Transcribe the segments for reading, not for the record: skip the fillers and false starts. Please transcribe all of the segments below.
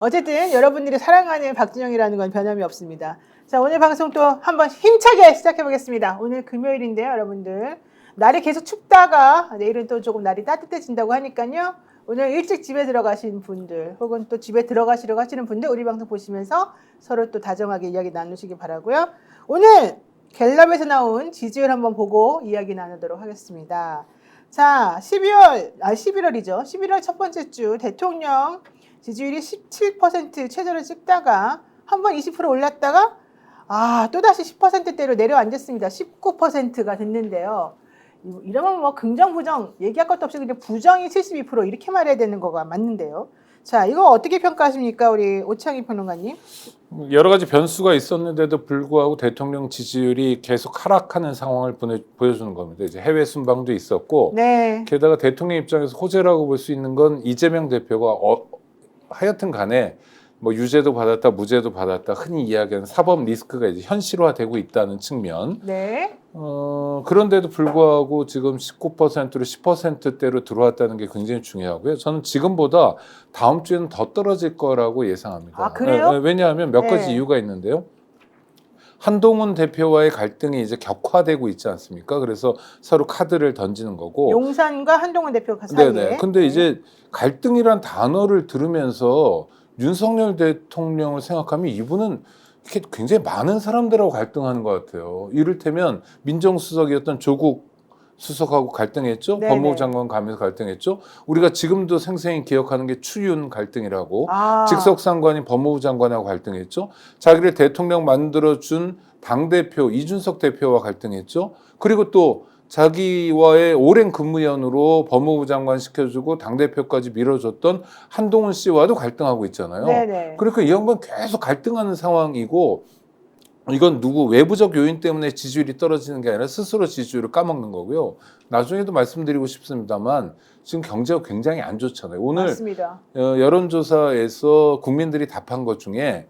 어쨌든 여러분들이 사랑하는 박진영이라는 건 변함이 없습니다. 자, 오늘 방송 또 한번 힘차게 시작해 보겠습니다. 오늘 금요일인데요, 여러분들. 날이 계속 춥다가 내일은 또 조금 날이 따뜻해진다고 하니까요. 오늘 일찍 집에 들어가신 분들 혹은 또 집에 들어가시려고 하시는 분들 우리 방송 보시면서 서로 또 다정하게 이야기 나누시기 바라고요. 오늘 갤럽에서 나온 지지율 한번 보고 이야기 나누도록 하겠습니다. 자, 11월이죠. 11월 첫 번째 주 대통령 지지율이 17% 최저를 찍다가 한번 20% 올랐다가 또다시 10%대로 내려앉았습니다. 19%가 됐는데요. 이러면 뭐 긍정 부정 얘기할 것도 없이 그냥 부정이 72% 이렇게 말해야 되는 거가 맞는데요. 자, 이거 어떻게 평가하십니까, 우리 오창희 평론가님? 여러 가지 변수가 있었는데도 불구하고 대통령 지지율이 계속 하락하는 상황을 보여주는 겁니다. 이제 해외 순방도 있었고, 네. 게다가 대통령 입장에서 호재라고 볼 수 있는 건 이재명 대표가 하여튼 간에 뭐 유죄도 받았다, 무죄도 받았다, 흔히 이야기하는 사법 리스크가 이제 현실화되고 있다는 측면. 네. 그런데도 불구하고 지금 19%로 10%대로 들어왔다는 게 굉장히 중요하고요. 저는 지금보다 다음 주에는 더 떨어질 거라고 예상합니다. 아, 그래요? 왜냐하면 몇 가지 네. 이유가 있는데요. 한동훈 대표와의 갈등이 이제 격화되고 있지 않습니까? 그래서 서로 카드를 던지는 거고. 용산과 한동훈 대표 사이에. 네네. 근데 이제 갈등이란 단어를 들으면서 윤석열 대통령을 생각하면 이분은 이렇게 굉장히 많은 사람들하고 갈등하는 것 같아요. 이를테면 민정수석이었던 조국 수석하고 갈등했죠. 네네. 법무부 장관 가면서 갈등했죠. 우리가 지금도 생생히 기억하는 게 추윤 갈등이라고. 직속상관인 법무부 장관하고 갈등했죠. 자기를 대통령 만들어준 당대표 이준석 대표와 갈등했죠. 그리고 또 자기와의 오랜 근무연으로 법무부 장관 시켜주고 당대표까지 밀어줬던 한동훈 씨와도 갈등하고 있잖아요. 네네. 그러니까 이 양반 계속 갈등하는 상황이고, 이건 누구 외부적 요인 때문에 지지율이 떨어지는 게 아니라 스스로 지지율을 까먹는 거고요. 나중에도 말씀드리고 싶습니다만 지금 경제가 굉장히 안 좋잖아요. 오늘 맞습니다. 여론조사에서 국민들이 답한 것 중에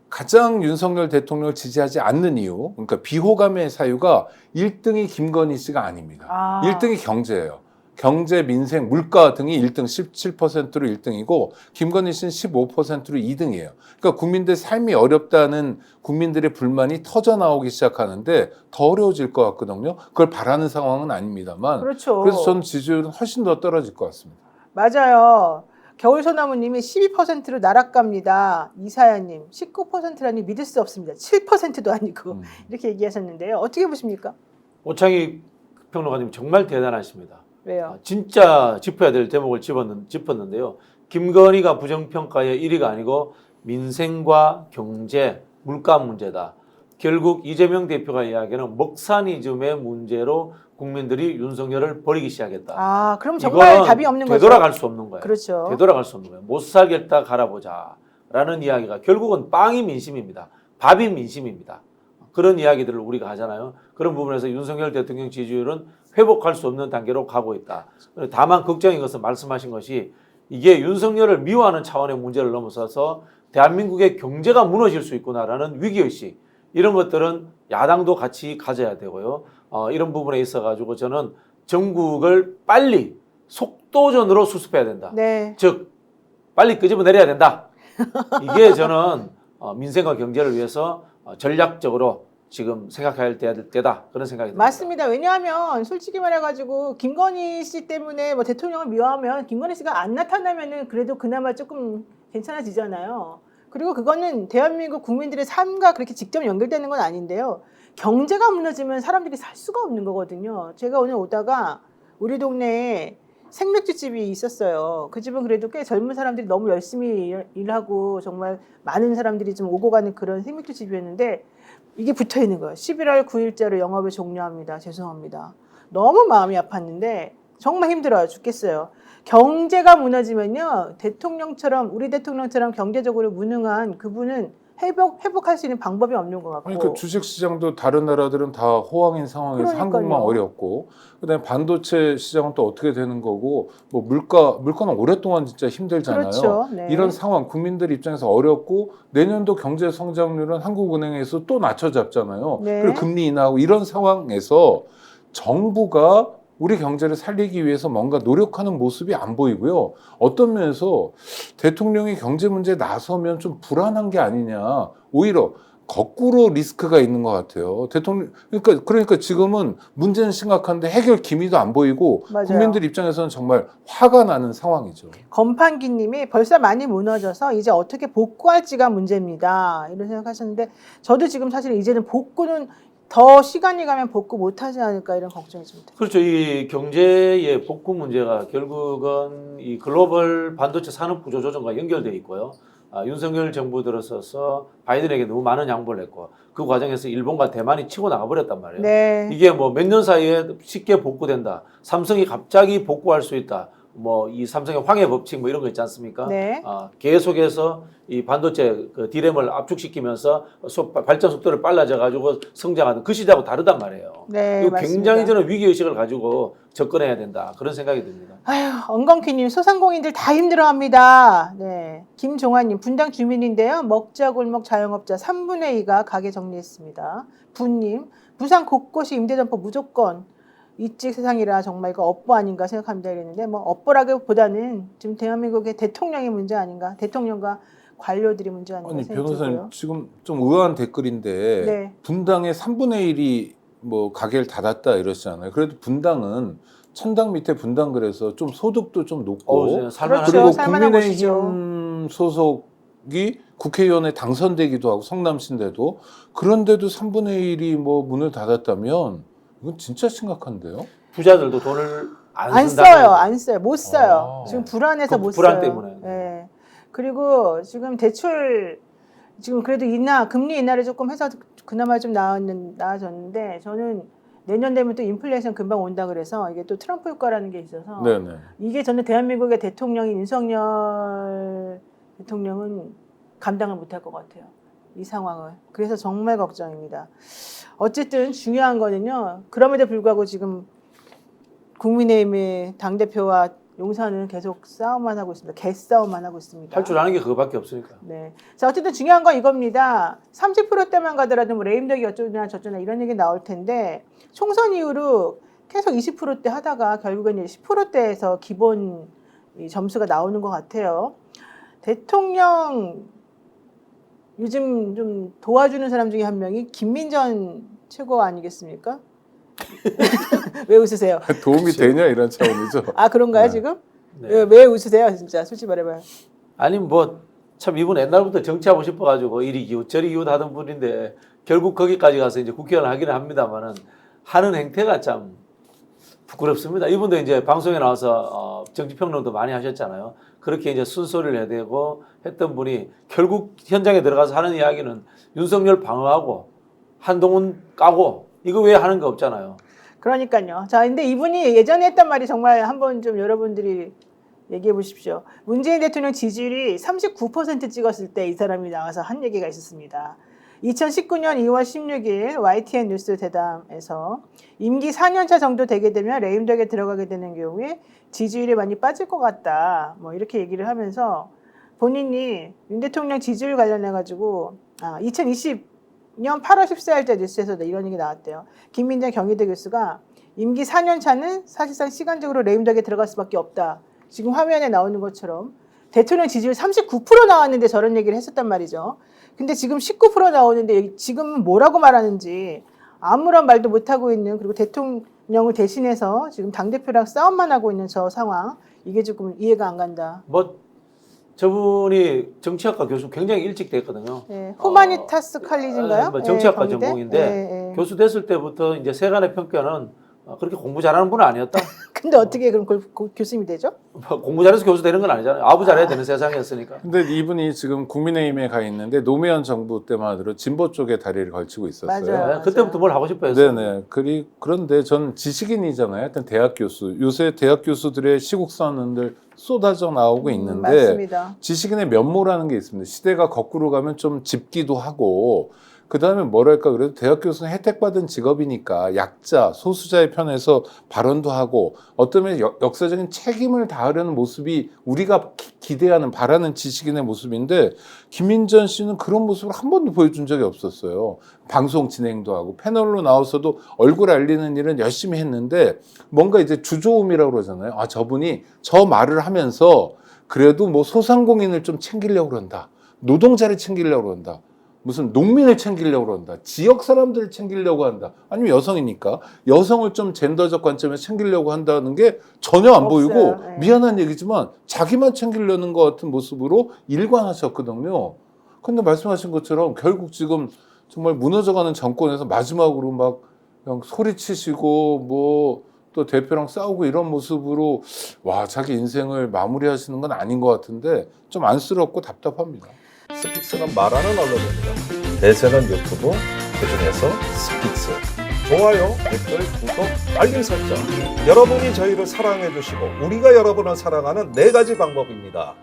가장 윤석열 대통령을 지지하지 않는 이유, 그러니까 비호감의 사유가 1등이 김건희 씨가 아닙니다. 1등이 경제예요. 경제, 민생, 물가 등이 1등 17%로 1등이고 김건희 씨는 15%로 2등이에요. 그러니까 국민들 삶이 어렵다는 국민들의 불만이 터져 나오기 시작하는데 더 어려워질 것 같거든요. 그걸 바라는 상황은 아닙니다만. 그렇죠. 그래서 저는 지지율은 훨씬 더 떨어질 것 같습니다. 맞아요. 겨울소나무님이 12%로 나락갑니다. 이사야님 19%라니 믿을 수 없습니다. 7%도 아니고 이렇게 얘기하셨는데요. 어떻게 보십니까? 오창희 평론가님 정말 대단하십니다. 왜요? 진짜 짚어야 될 대목을 짚었는데요. 김건희가 부정평가의 1위가 아니고 민생과 경제, 물가 문제다. 결국 이재명 대표가 이야기하는 먹사니즘의 문제로 국민들이 윤석열을 버리기 시작했다. 그럼 정말 답이 없는 거죠. 되돌아갈 수 없는 거예요. 그렇죠. 되돌아갈 수 없는 거예요. 못 살겠다 갈아보자 라는 이야기가 결국은 빵이 민심입니다. 밥이 민심입니다. 그런 이야기들을 우리가 하잖아요. 그런 부분에서 윤석열 대통령 지지율은 회복할 수 없는 단계로 가고 있다. 다만 걱정인 것은 말씀하신 것이 이게 윤석열을 미워하는 차원의 문제를 넘어서서 대한민국의 경제가 무너질 수 있구나라는 위기의식, 이런 것들은 야당도 같이 가져야 되고요. 이런 부분에 있어가지고 저는 전국을 빨리 속도전으로 수습해야 된다. 네. 즉 빨리 끄집어내려야 된다. 이게 저는 민생과 경제를 위해서 전략적으로 지금 생각해야 될 때다, 그런 생각이 듭니다. 맞습니다. 왜냐하면 솔직히 말해가지고 김건희 씨 때문에 뭐 대통령을 미워하면 김건희 씨가 안 나타나면은 그래도 그나마 조금 괜찮아지잖아요. 그리고 그거는 대한민국 국민들의 삶과 그렇게 직접 연결되는 건 아닌데요. 경제가 무너지면 사람들이 살 수가 없는 거거든요. 제가 오늘 오다가 우리 동네에 생맥주집이 있었어요. 그 집은 그래도 꽤 젊은 사람들이 너무 열심히 일하고 정말 많은 사람들이 좀 오고 가는 그런 생맥주집이었는데 이게 붙어 있는 거예요. 11월 9일자로 영업을 종료합니다. 죄송합니다. 너무 마음이 아팠는데 정말 힘들어요. 죽겠어요. 경제가 무너지면요, 우리 대통령처럼 경제적으로 무능한 그분은 회복할 수 있는 방법이 없는 것 같고. 그러니까 주식시장도 다른 나라들은 다 호황인 상황에서 그러니까요. 한국만 어렵고, 그다음에 반도체 시장은 또 어떻게 되는 거고, 뭐 물가는 오랫동안 진짜 힘들잖아요. 그렇죠. 네. 이런 상황, 국민들 입장에서 어렵고, 내년도 경제 성장률은 한국은행에서 또 낮춰잡잖아요. 네. 그리고 금리 인하하고 이런 상황에서 정부가 우리 경제를 살리기 위해서 뭔가 노력하는 모습이 안 보이고요. 어떤 면에서 대통령이 경제 문제에 나서면 좀 불안한 게 아니냐. 오히려 거꾸로 리스크가 있는 것 같아요. 대통령, 그러니까 지금은 문제는 심각한데 해결 기미도 안 보이고 맞아요. 국민들 입장에서는 정말 화가 나는 상황이죠. 건판기님이 벌써 많이 무너져서 이제 어떻게 복구할지가 문제입니다. 이런 생각하셨는데 저도 지금 사실 이제는 복구는 더 시간이 가면 복구 못하지 않을까 이런 걱정이 듭니다. 그렇죠. 이 경제의 복구 문제가 결국은 이 글로벌 반도체 산업 구조 조정과 연결되어 있고요. 윤석열 정부 들어서서 바이든에게 너무 많은 양보를 했고 그 과정에서 일본과 대만이 치고 나가버렸단 말이에요. 네. 이게 뭐 몇 년 사이에 쉽게 복구된다. 삼성이 갑자기 복구할 수 있다. 뭐 이 삼성의 황해 법칙 뭐 이런 거 있지 않습니까? 네. 계속해서 이 반도체 그 디램을 압축시키면서 발전 속도를 빨라져 가지고 성장하는 그 시대하고 다르단 말이에요. 네, 이거 맞습니다. 굉장히 저는 위기 의식을 가지고 접근해야 된다 그런 생각이 듭니다. 아휴, 엉겅퀴님 소상공인들 다 힘들어합니다. 네, 김종환님 분당 주민인데요. 먹자 골목 자영업자 3분의 2가 가게 정리했습니다. 부님 부산 곳곳이 임대점포 무조건 이직 세상이라 정말 이거 업보 아닌가 생각합니다. 이랬는데 뭐 업보라기보다는 지금 대한민국의 대통령의 문제 아닌가, 대통령과 관료들이 문제 아닌가 아니 생각이 변호사님 들고요. 지금 좀 의아한 댓글인데 네. 분당의 3분의 1이 뭐 가게를 닫았다 이러시잖아요. 그래도 분당은 천당 밑에 분당 그래서 좀 소득도 좀 높고 살만하죠. 그리고 살만한 국민의힘 소속이 국회의원에 당선되기도 하고 성남시인데도 그런데도 3분의 1이 뭐 문을 닫았다면 이건 진짜 심각한데요. 부자들도 돈을 안 안 쓴다는 써요, 안 써요, 못 써요. 아. 지금 불안해서 그 못 불안 써요. 때문에. 예. 그리고 지금 대출 지금 그래도 금리 인하를 조금 해서 그나마 좀 나아졌는데 저는 내년 되면 또 인플레이션 금방 온다 그래서 이게 또 트럼프 효과라는 게 있어서 네네. 이게 저는 대한민국의 대통령인 윤석열 대통령은 감당을 못할 것 같아요. 이 상황을. 그래서 정말 걱정입니다. 어쨌든 중요한 거는요. 그럼에도 불구하고 지금 국민의힘의 당대표와 용산은 계속 싸움만 하고 있습니다. 개싸움만 하고 있습니다. 할 줄 아는 게 그거밖에 없으니까. 네. 자, 어쨌든 중요한 건 이겁니다. 30%대만 가더라도 뭐 레임덕이 어쩌나 저쩌나 이런 얘기 나올 텐데 총선 이후로 계속 20%대 하다가 결국은 이제 10%대에서 기본 이 점수가 나오는 것 같아요. 대통령 요즘 좀 도와주는 사람 중에 한 명이 김민전 최고 아니겠습니까? 왜 웃으세요? 도움이 되냐 이런 차원이죠. 아 그런가요 네. 지금? 네. 왜 웃으세요 진짜 솔직히 말해봐요. 아니 뭐 참 이분 옛날부터 정치하고 싶어가지고 이리 기웃 저리 기웃 하던 분인데 결국 거기까지 가서 이제 국회의원 하기는 합니다만은 하는 행태가 참 부끄럽습니다. 이분도 이제 방송에 나와서 정치평론도 많이 하셨잖아요. 그렇게 이제 순소리를 해대고 했던 분이 결국 현장에 들어가서 하는 이야기는 윤석열 방어하고 한동훈 까고 이거 왜 하는 거 없잖아요. 그러니까요. 자, 근데 이분이 예전에 했던 말이 정말 한번 좀 여러분들이 얘기해 보십시오. 문재인 대통령 지지율이 39% 찍었을 때 이 사람이 나와서 한 얘기가 있었습니다. 2019년 2월 16일 YTN 뉴스 대담에서 임기 4년차 정도 되게 되면 레임덕에 들어가게 되는 경우에 지지율이 많이 빠질 것 같다. 뭐 이렇게 얘기를 하면서 본인이 윤 대통령 지지율 관련해 가지고 2020년 8월 14일 때 뉴스에서 이런 얘기 나왔대요. 김민재 경희대 교수가 임기 4년 차는 사실상 시간적으로 레임덕에 들어갈 수밖에 없다. 지금 화면에 나오는 것처럼 대통령 지지율 39% 나왔는데 저런 얘기를 했었단 말이죠. 근데 지금 19% 나오는데 지금 뭐라고 말하는지 아무런 말도 못하고 있는 그리고 대통령을 대신해서 지금 당대표랑 싸움만 하고 있는 저 상황 이게 조금 이해가 안 간다. 뭐 저분이 정치학과 교수 굉장히 일찍 됐거든요. 네, 후마니타스 칼리지인가요? 뭐 정치학과 경희대? 전공인데 교수 됐을 때부터 이제 세간의 평가는 그렇게 공부 잘하는 분은 아니었다. 근데 어떻게 그럼 교수님이 되죠? 뭐 공부 잘해서 교수 되는 건 아니잖아요. 아부 잘해야 되는 세상이었으니까. 근데 이분이 지금 국민의힘에 가 있는데 노무현 정부 때만 해도 진보 쪽에 다리를 걸치고 있었어요. 맞아요. 네, 그때부터 뭘 하고 싶어 했어요. 네네. 그런데 전 지식인이잖아요. 하여튼 대학 교수. 요새 대학 교수들의 시국선언들 쏟아져 나오고 있는데 맞습니다. 지식인의 면모라는 게 있습니다. 시대가 거꾸로 가면 좀 짚기도 하고 그다음에 뭐랄까 그래도 대학 교수는 혜택받은 직업이니까 약자, 소수자의 편에서 발언도 하고 어쩌면 역사적인 책임을 다하려는 모습이 우리가 기대하는 바라는 지식인의 모습인데 김인전 씨는 그런 모습을 한 번도 보여준 적이 없었어요. 방송 진행도 하고 패널로 나와서도 얼굴 알리는 일은 열심히 했는데 뭔가 이제 주조음이라고 그러잖아요. 아, 저분이 저 말을 하면서 그래도 뭐 소상공인을 좀 챙기려고 그런다. 노동자를 챙기려고 그런다. 무슨 농민을 챙기려고 그런다. 지역 사람들을 챙기려고 한다. 아니면 여성이니까 여성을 좀 젠더적 관점에서 챙기려고 한다는 게 전혀 안 없어요. 보이고 네. 미안한 얘기지만 자기만 챙기려는 것 같은 모습으로 일관하셨거든요. 근데 말씀하신 것처럼 결국 지금 정말 무너져가는 정권에서 마지막으로 막 그냥 소리치시고 뭐 또 대표랑 싸우고 이런 모습으로 와 자기 인생을 마무리하시는 건 아닌 것 같은데 좀 안쓰럽고 답답합니다. 스픽스는 말하는 언론입니다. 대세는 유튜브, 그중에서 스픽스. 좋아요, 댓글, 구독, 알림 설정. 여러분이 저희를 사랑해 주시고 우리가 여러분을 사랑하는 4가지 방법입니다.